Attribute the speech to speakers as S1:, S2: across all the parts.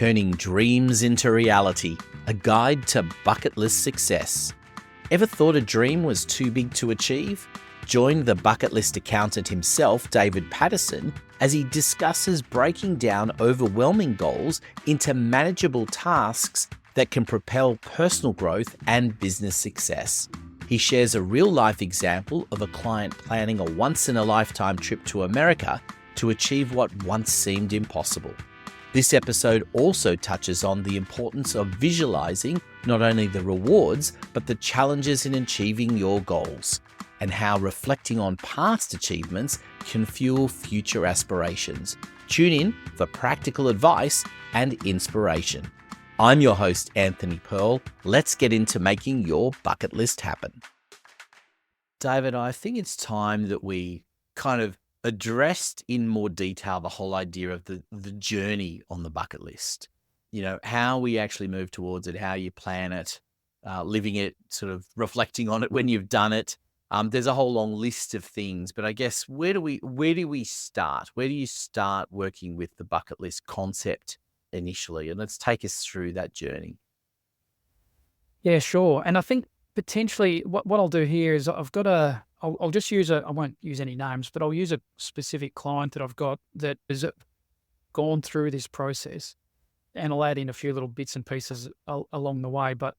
S1: Turning Dreams into Reality, a guide to bucket list success. Ever thought a dream was too big to achieve? Join the Bucketlist Accountant himself, David Patterson, as he discusses breaking down overwhelming goals into manageable tasks that can propel personal growth and business success. He shares a real-life example of a client planning a once-in-a-lifetime trip to America to achieve what once seemed impossible. This episode also touches on the importance of visualizing not only the rewards, but the challenges in achieving your goals, and how reflecting on past achievements can fuel future aspirations. Tune in for practical advice and inspiration. I'm your host, Anthony Perl. Let's get into making your bucket list happen. David, I think it's time that we kind of addressed in more detail the whole idea of the journey on the bucket list. You know, how we actually move towards it, how you plan it, living it, sort of reflecting on it when you've done it. There's a whole long list of things, but I guess where do we start? Where do you start working with the bucket list concept initially? And let's take us through that journey.
S2: Yeah, sure. And I think potentially what I'll do here is I'll just use I won't use any names, but I'll use a specific client that I've got that has gone through this process, and I'll add in a few little bits and pieces along the way. But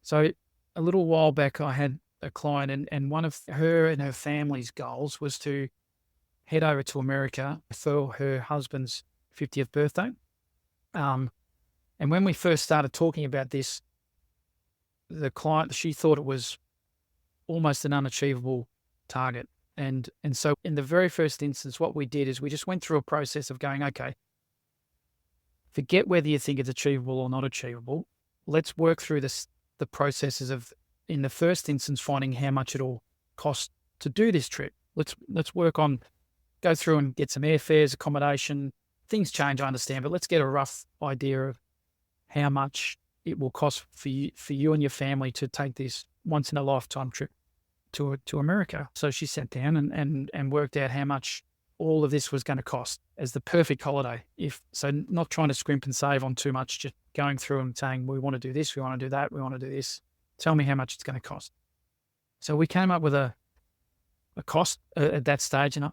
S2: so a little while back, I had a client, and one of her and her family's goals was to head over to America for her husband's 50th birthday. And when we first started talking about this, the client, she thought it was almost an unachievable target. And so in the very first instance, what we did is we just went through a process of going, okay, forget whether you think it's achievable or not achievable. Let's work through the processes of, in the first instance, finding how much it'll cost to do this trip. Let's work on, go through and get some airfares, accommodation. Things change, I understand, but let's get a rough idea of how much it will cost for you and your family to take this once in a lifetime trip to America. So she sat down and worked out how much all of this was going to cost as the perfect holiday. Not trying to scrimp and save on too much, just going through and saying, we want to do this, we want to do that, we want to do this. Tell me how much it's going to cost. So we came up with a cost at that stage, and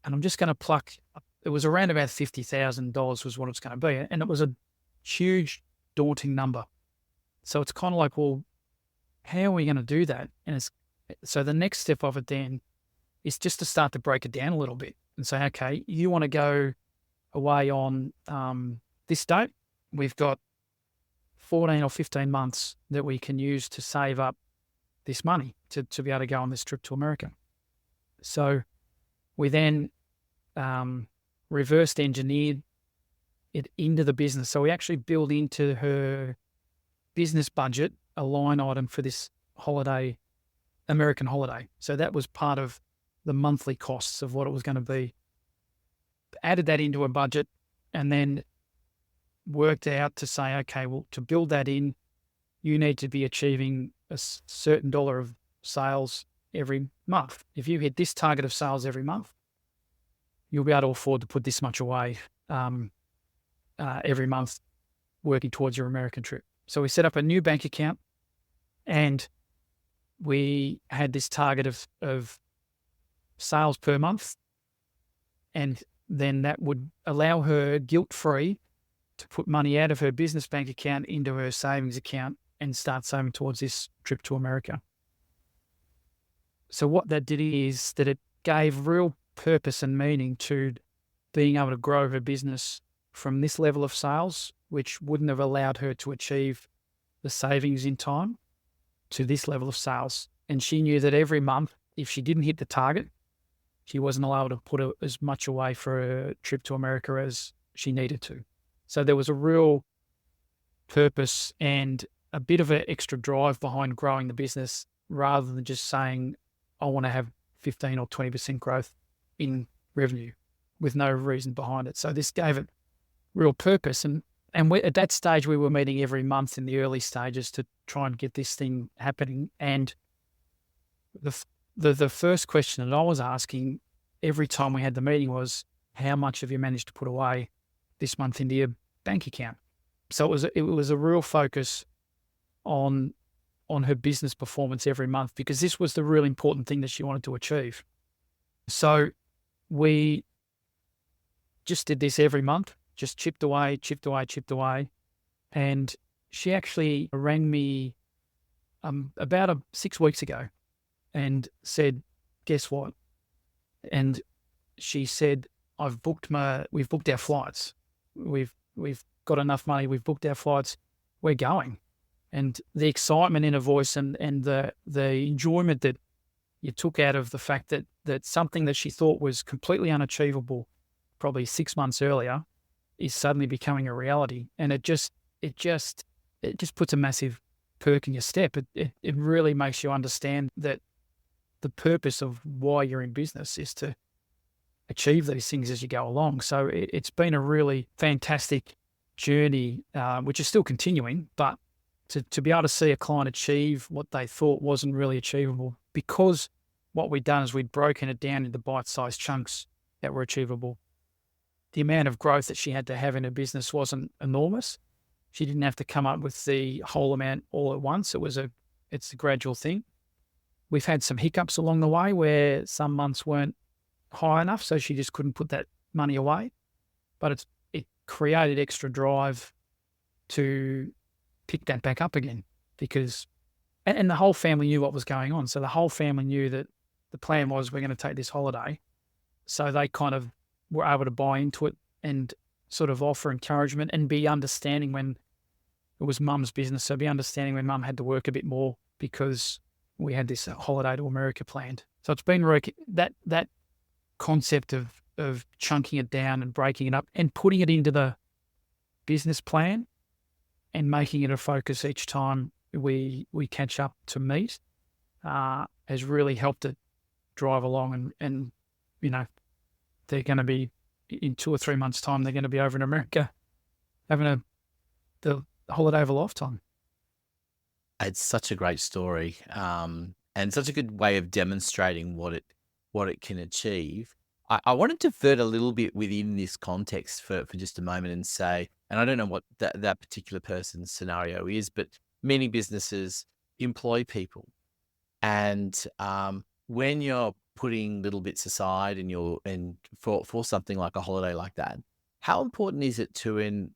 S2: I'm just going to pluck. It was around about $50,000 was what it's going to be, and it was a huge, daunting number. So it's kind of like, well, how are we going to do that? And so the next step of it then is just to start to break it down a little bit and say, okay, you want to go away on this date. We've got 14 or 15 months that we can use to save up this money to be able to go on this trip to America. So we then reversed engineered it into the business. So we actually built into her business budget a line item for this holiday, American holiday. So that was part of the monthly costs of what it was going to be. Added that into a budget and then worked out to say, okay, well, to build that in, you need to be achieving a certain dollar of sales every month. If you hit this target of sales every month, you'll be able to afford to put this much away every month working towards your American trip. So we set up a new bank account, and we had this target of sales per month. And then that would allow her guilt-free to put money out of her business bank account into her savings account and start saving towards this trip to America. So what that did is that it gave real purpose and meaning to being able to grow her business from this level of sales, which wouldn't have allowed her to achieve the savings in time, to this level of sales. And she knew that every month, if she didn't hit the target, she wasn't allowed to put as much away for a trip to America as she needed to. So there was a real purpose and a bit of an extra drive behind growing the business, rather than just saying, I want to have 15 or 20% growth in revenue with no reason behind it. So this gave it real purpose. And at that stage, we were meeting every month in the early stages to try and get this thing happening. And the first question that I was asking every time we had the meeting was, how much have you managed to put away this month into your bank account. So it was a real focus on her business performance every month, because this was the really important thing that she wanted to achieve. So we just did this every month, just chipped away. And she actually rang me about 6 weeks ago and said, guess what? And she said, we've booked our flights. We've got enough money. We've booked our flights. We're going. And the excitement in her voice and the enjoyment that you took out of the fact that something that she thought was completely unachievable probably 6 months earlier is suddenly becoming a reality. And it just puts a massive perk in your step. It really makes you understand that the purpose of why you're in business is to achieve these things as you go along. So it's been a really fantastic journey, which is still continuing, but to be able to see a client achieve what they thought wasn't really achievable, because what we'd done is we'd broken it down into bite-sized chunks that were achievable. The amount of growth that she had to have in her business wasn't enormous. She didn't have to come up with the whole amount all at once. It's a gradual thing. We've had some hiccups along the way where some months weren't high enough, so she just couldn't put that money away. But it created extra drive to pick that back up again, because and the whole family knew what was going on. So the whole family knew that the plan was, we're going to take this holiday. So they kind of were able to buy into it and sort of offer encouragement and be understanding when it was mum's business. So be understanding when mum had to work a bit more because we had this holiday to America planned. So it's been that concept of chunking it down and breaking it up and putting it into the business plan and making it a focus each time we catch up to meet has really helped it drive along. And they're going to be, in 2 or 3 months' time, they're going to be over in America having the holiday of a lifetime.
S1: It's such a great story, and such a good way of demonstrating what it can achieve. I want to divert a little bit within this context for just a moment and say, and I don't know what that particular person's scenario is, but many businesses employ people, and when you're putting little bits aside and for something like a holiday like that, how important is it do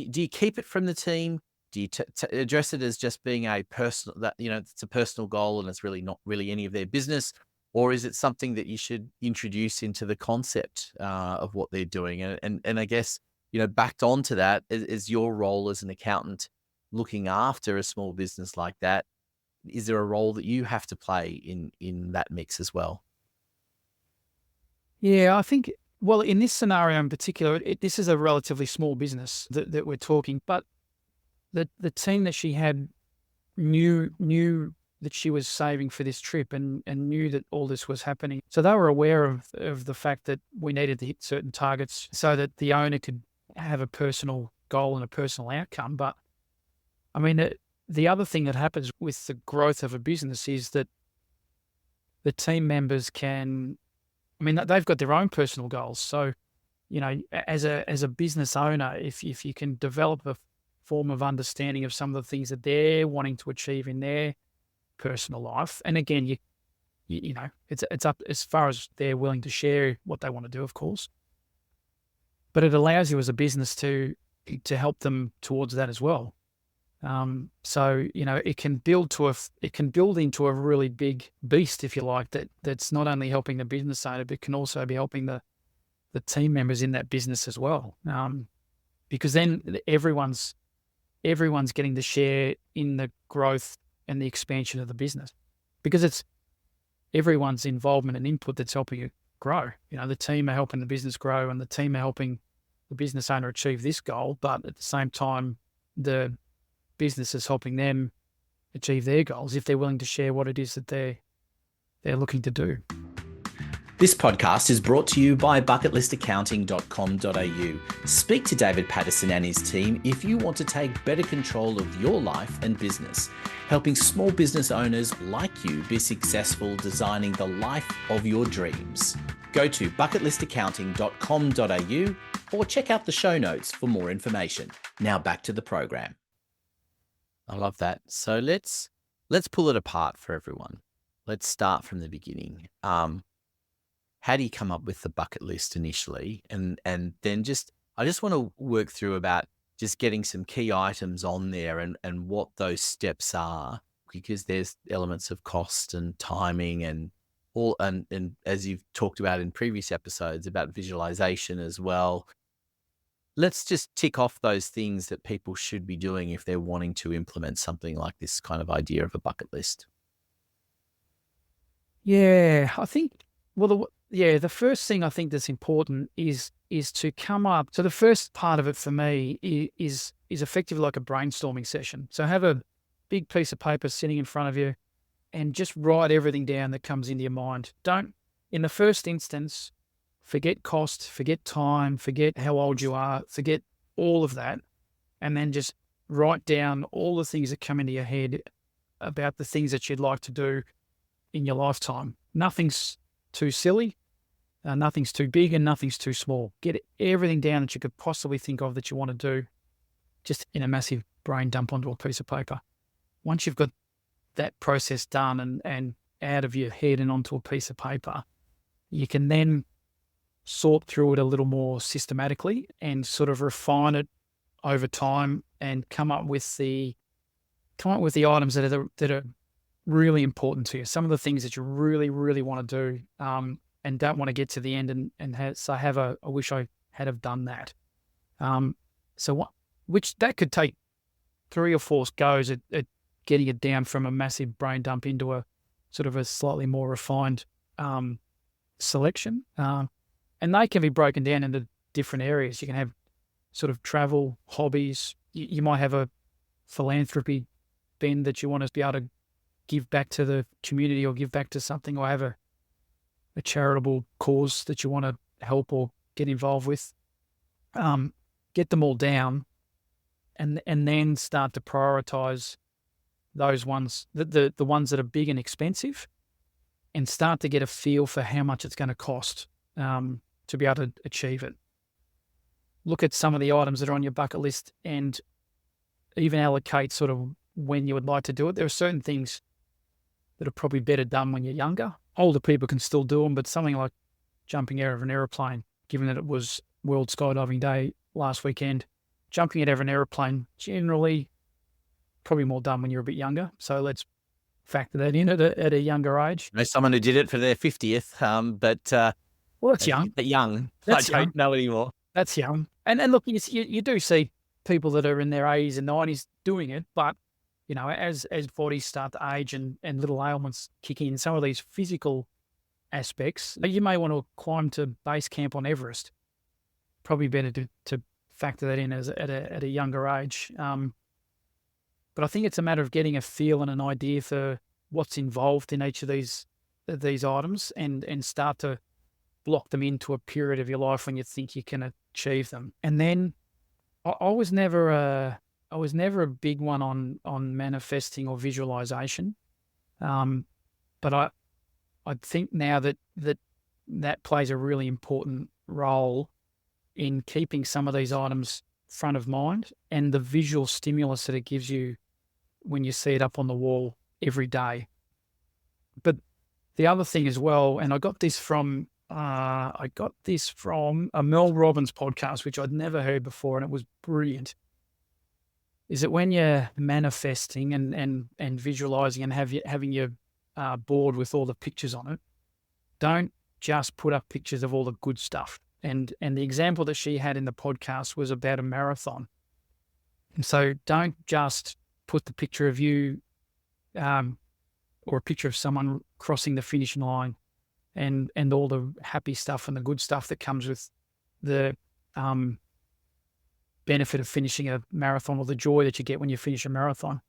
S1: you keep it from the team? Do you address it as just being a personal, that it's a personal goal and it's really not really any of their business? Or is it something that you should introduce into the concept of what they're doing? And I guess, backed onto that is your role as an accountant looking after a small business like that. Is there a role that you have to play in that mix as well?
S2: Yeah, I think, well, in this scenario in particular, this is a relatively small business that we're talking, but the team that she had knew that she was saving for this trip and knew that all this was happening. So they were aware of the fact that we needed to hit certain targets so that the owner could have a personal goal and a personal outcome. But I mean, the other thing that happens with the growth of a business is that the team members they've got their own personal goals. So, as a business owner, if you can develop a form of understanding of some of the things that they're wanting to achieve in their personal life, and again, it's up as far as they're willing to share what they want to do, of course. But it allows you as a business to help them towards that as well. So it can build into a really big beast, if you like, that's not only helping the business owner, but can also be helping the team members in that business as well. Because then everyone's getting to share in the growth and the expansion of the business, because it's everyone's involvement and input that's helping you grow. The team are helping the business grow, and the team are helping the business owner achieve this goal, but at the same time, the business is helping them achieve their goals if they're willing to share what it is that they're looking to do.
S1: This podcast is brought to you by bucketlistaccounting.com.au. Speak to David Patterson and his team if you want to take better control of your life and business, helping small business owners like you be successful designing the life of your dreams. Go to bucketlistaccounting.com.au or check out the show notes for more information. Now back to the program. I love that. So let's pull it apart for everyone. Let's start from the beginning. How do you come up with the bucket list initially? And then I just want to work through about just getting some key items on there and what those steps are, because there's elements of cost and timing and all, and as you've talked about in previous episodes about visualization as well. Let's just tick off those things that people should be doing if they're wanting to implement something like this kind of idea of a bucket list.
S2: Yeah, I think, the first thing I think that's important is to come up. So the first part of it for me is effectively like a brainstorming session. So have a big piece of paper sitting in front of you and just write everything down that comes into your mind. Don't, in the first instance, forget cost, forget time, forget how old you are, forget all of that, and then just write down all the things that come into your head about the things that you'd like to do in your lifetime. Nothing's too silly, nothing's too big, and nothing's too small. Get everything down that you could possibly think of that you want to do just in a massive brain dump onto a piece of paper. Once you've got that process done and out of your head and onto a piece of paper, you can then sort through it a little more systematically and sort of refine it over time and come up with the items that are really important to you. Some of the things that you really, really want to do and don't want to get to the end and I wish I had have done that. Which that could take 3 or 4 goes at getting it down from a massive brain dump into a sort of a slightly more refined selection. And they can be broken down into different areas. You can have sort of travel, hobbies. You might have a philanthropy bend that you want to be able to give back to the community or give back to something, or have a charitable cause that you want to help or get involved with. Get them all down and then start to prioritize those ones, the ones that are big and expensive, and start to get a feel for how much it's going to cost to be able to achieve it. Look at some of the items that are on your bucket list and even allocate sort of when you would like to do it. There are certain things that are probably better done when you're younger. Older people can still do them, but something like jumping out of an aeroplane, given that it was World Skydiving Day last weekend, jumping out of an aeroplane generally probably more done when you're a bit younger. So let's factor that in at a younger age.
S1: I know someone who did it for their 50th, but
S2: well, that's young.
S1: That's I don't know anymore.
S2: That's young. And look, you do see people that are in their 80s and 90s doing it, but you know, as bodies start to age and little ailments kick in, some of these physical aspects, you may want to climb to base camp on Everest. Probably better to factor that in at a younger age. But I think it's a matter of getting a feel and an idea for what's involved in each of these items and start to block them into a period of your life when you think you can achieve them. And then I was never a big one on manifesting or visualization. But I think now that plays a really important role in keeping some of these items front of mind and the visual stimulus that it gives you when you see it up on the wall every day. But the other thing as well, and I got this from a Mel Robbins podcast, which I'd never heard before, and it was brilliant, is that when you're manifesting and visualizing and having your board with all the pictures on it, don't just put up pictures of all the good stuff. And the example that she had in the podcast was about a marathon. And so don't just put the picture of you or a picture of someone crossing the finish line and all the happy stuff and the good stuff that comes with the benefit of finishing a marathon, or the joy that you get when you finish a marathon.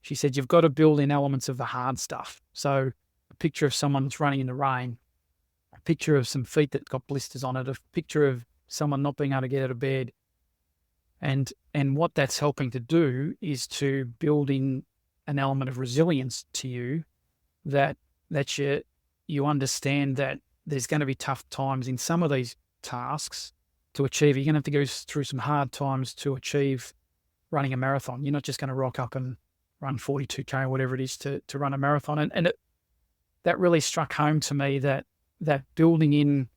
S2: She said, you've got to build in elements of the hard stuff. So a picture of someone that's running in the rain, a picture of some feet that got blisters on it, a picture of someone not being able to get out of bed. And what that's helping to do is to build in an element of resilience to you that you understand that there's going to be tough times in some of these tasks, to achieve. You're going to have to go through some hard times to achieve running a marathon. You're not just going to rock up and run 42K or whatever it is to run a marathon. And that really struck home to me, that building in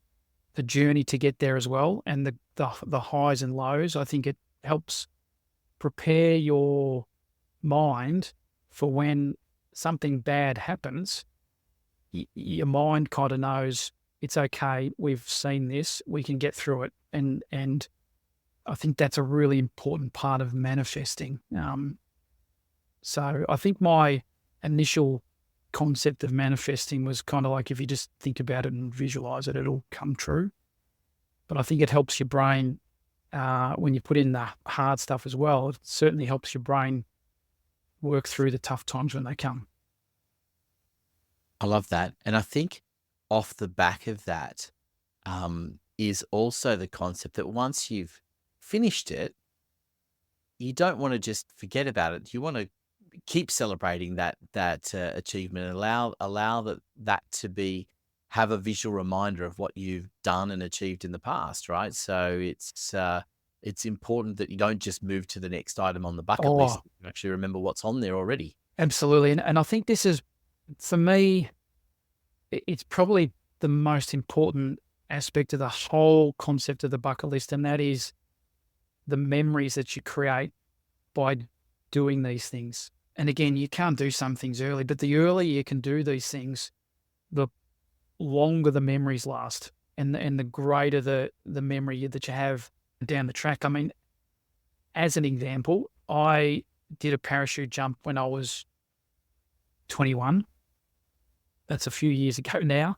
S2: the journey to get there as well, and the highs and lows. I think it helps prepare your mind for when something bad happens. Your mind kind of knows it's okay. We've seen this. We can get through it. And I think that's a really important part of manifesting. So I think my initial concept of manifesting was kind of like, if you just think about it and visualize it, it'll come true. But I think it helps your brain when you put in the hard stuff as well. It certainly helps your brain work through the tough times when they come.
S1: I love that. And I think off the back of that is also the concept that once you've finished it, you don't want to just forget about it. You want to keep celebrating that achievement, and allow that to have a visual reminder of what you've done and achieved in the past, right? So it's important that you don't just move to the next item on the bucket list. You actually remember what's on there already.
S2: Absolutely. And I think this is, for me, it's probably the most important aspect of the whole concept of the bucket list, and that is the memories that you create by doing these things. And again, you can't do some things early, but the earlier you can do these things, the longer the memories last, and the greater the memory that you have down the track. I mean, as an example, I did a parachute jump when I was 21. That's a few years ago now,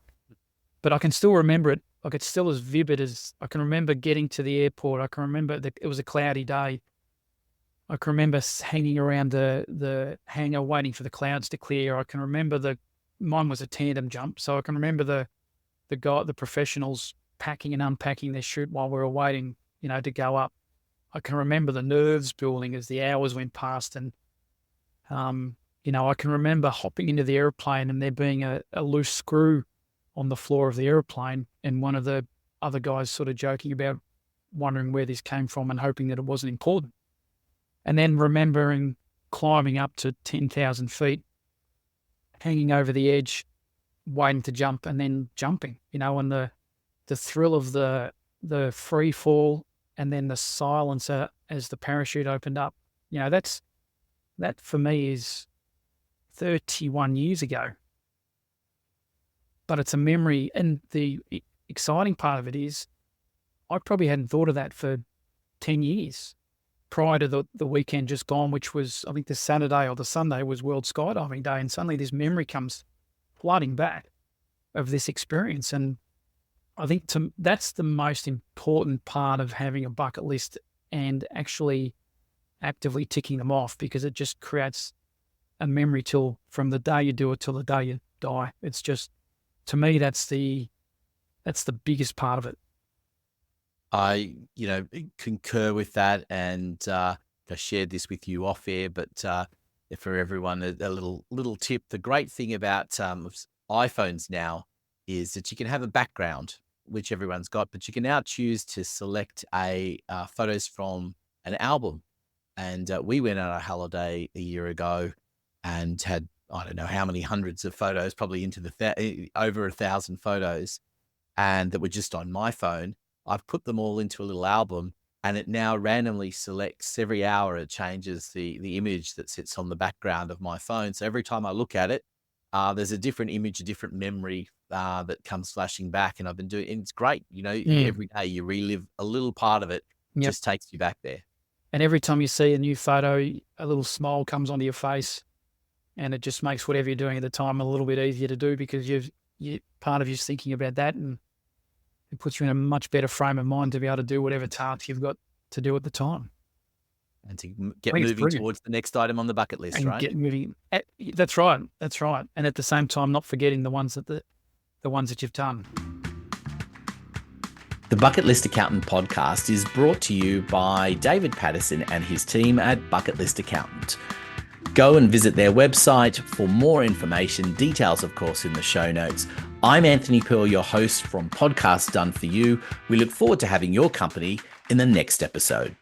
S2: but I can still remember it. Like, it's still as vivid as I can remember getting to the airport. I can remember that it was a cloudy day. I can remember hanging around the hangar waiting for the clouds to clear. I can remember mine was a tandem jump, so I can remember the professionals packing and unpacking their chute while we were waiting, to go up. I can remember the nerves building as the hours went past, and I can remember hopping into the airplane and there being a loose screw on the floor of the airplane, and one of the other guys sort of joking about wondering where this came from and hoping that it wasn't important. And then remembering climbing up to 10,000 feet, hanging over the edge, waiting to jump, and then jumping, and the thrill of the free fall, and then the silence as the parachute opened up. That for me is 31 years ago. But it's a memory, and the exciting part of it is I probably hadn't thought of that for 10 years prior to the weekend just gone, which was, I think, the Saturday or the Sunday was World Skydiving Day, and suddenly this memory comes flooding back of this experience. And I think that's the most important part of having a bucket list and actually actively ticking them off, because it just creates a memory from the day you do it till the day you die. It's just, to me, that's the biggest part of it.
S1: I, concur with that, and I shared this with you off air, but for everyone, a little tip. The great thing about iPhones now is that you can have a background, which everyone's got, but you can now choose to select photos from an album. And we went on a holiday a year ago and had, I don't know how many hundreds of photos, probably into over 1,000 photos, and that were just on my phone. I've put them all into a little album, and it now randomly selects every hour. It changes the image that sits on the background of my phone. So every time I look at it, there's a different image, a different memory that comes flashing back. And I've been doing, and it's great. Every day you relive a little part of it. Yep. Just takes you back there.
S2: And every time you see a new photo, a little smile comes onto your face, and it just makes whatever you're doing at the time a little bit easier to do, because you part of you's thinking about that, and it puts you in a much better frame of mind to be able to do whatever task you've got to do at the time.
S1: And to get moving towards the next item on the bucket list, right?
S2: Get moving. That's right. And at the same time, not forgetting the ones that you've done.
S1: The Bucketlist Accountant podcast is brought to you by David Patterson and his team at Bucketlist Accountant. Go and visit their website for more information, details, of course, in the show notes. I'm Anthony Perl, your host from Podcast Done For You. We look forward to having your company in the next episode.